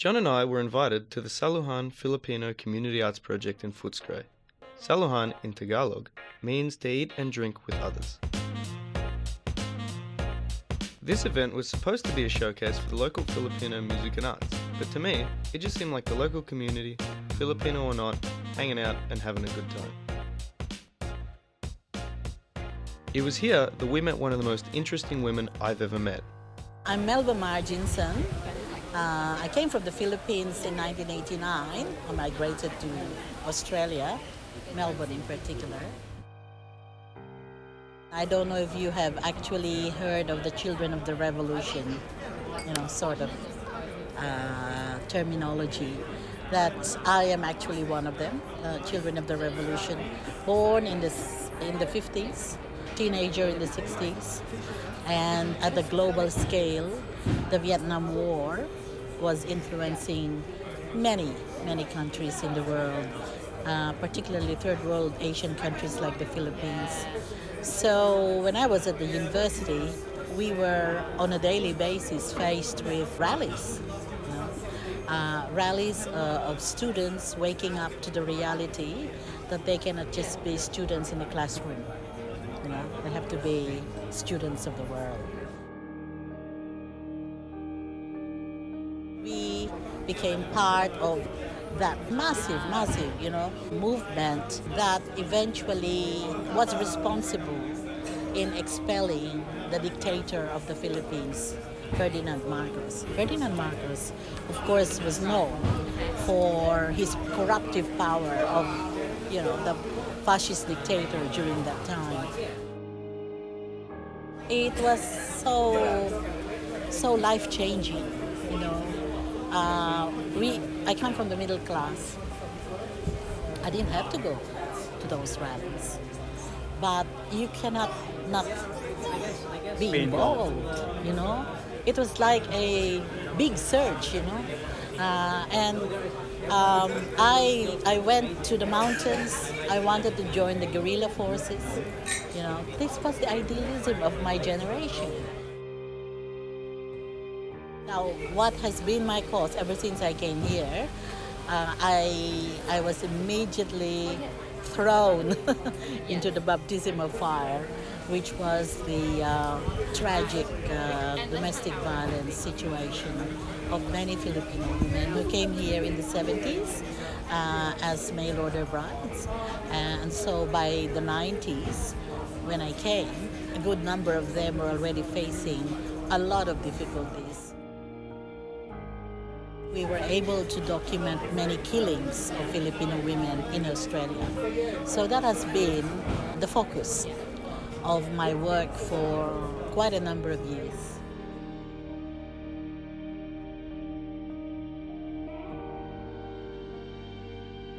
John and I were invited to the Saluhan Filipino Community Arts Project in Footscray. Saluhan in Tagalog means to eat and drink with others. This event was supposed to be a showcase for the local Filipino music and arts, but to me, it just seemed like the local community, Filipino or not, hanging out and having a good time. It was here that we met one of the most interesting women I've ever met. I'm Melba Marginson. I came from the Philippines in 1989. I migrated to Australia, Melbourne in particular. I don't know if you have actually heard of the Children of the Revolution, sort of terminology. That I am actually one of them, Children of the Revolution, born in the 50s, teenager in the 60s, and at the global scale, the Vietnam War was influencing many countries in the world, particularly third world Asian countries like the Philippines. So when I was at the university, we were on a daily basis faced with rallies. Rallies of students waking up to the reality that they cannot just be students in the classroom. They have to be students of the world. We became part of that massive, movement that eventually was responsible in expelling the dictator of the Philippines, Ferdinand Marcos. Ferdinand Marcos, of course, was known for his corruptive power of, the fascist dictator during that time. It was so life-changing, I come from the middle class. I didn't have to go to those rallies, but you cannot not be involved. It was like a big surge, and I went to the mountains. I wanted to join the guerrilla forces. This was the idealism of my generation. Now, what has been my cause ever since I came here, I was immediately thrown into the baptism of fire, which was the tragic domestic violence situation of many Filipino women who came here in the 70s as mail order brides. And so by the 90s, when I came, a good number of them were already facing a lot of difficulties. We were able to document many killings of Filipino women in Australia. So that has been the focus of my work for quite a number of years.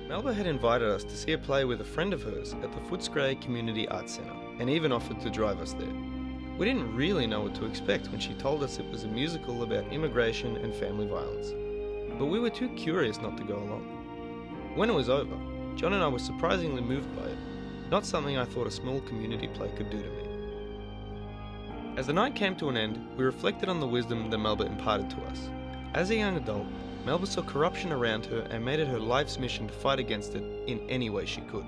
Melba had invited us to see a play with a friend of hers at the Footscray Community Arts Centre and even offered to drive us there. We didn't really know what to expect when she told us it was a musical about immigration and family violence. But we were too curious not to go along. When it was over, John and I were surprisingly moved by it, not something I thought a small community play could do to me. As the night came to an end, we reflected on the wisdom that Melba imparted to us. As a young adult, Melba saw corruption around her and made it her life's mission to fight against it in any way she could.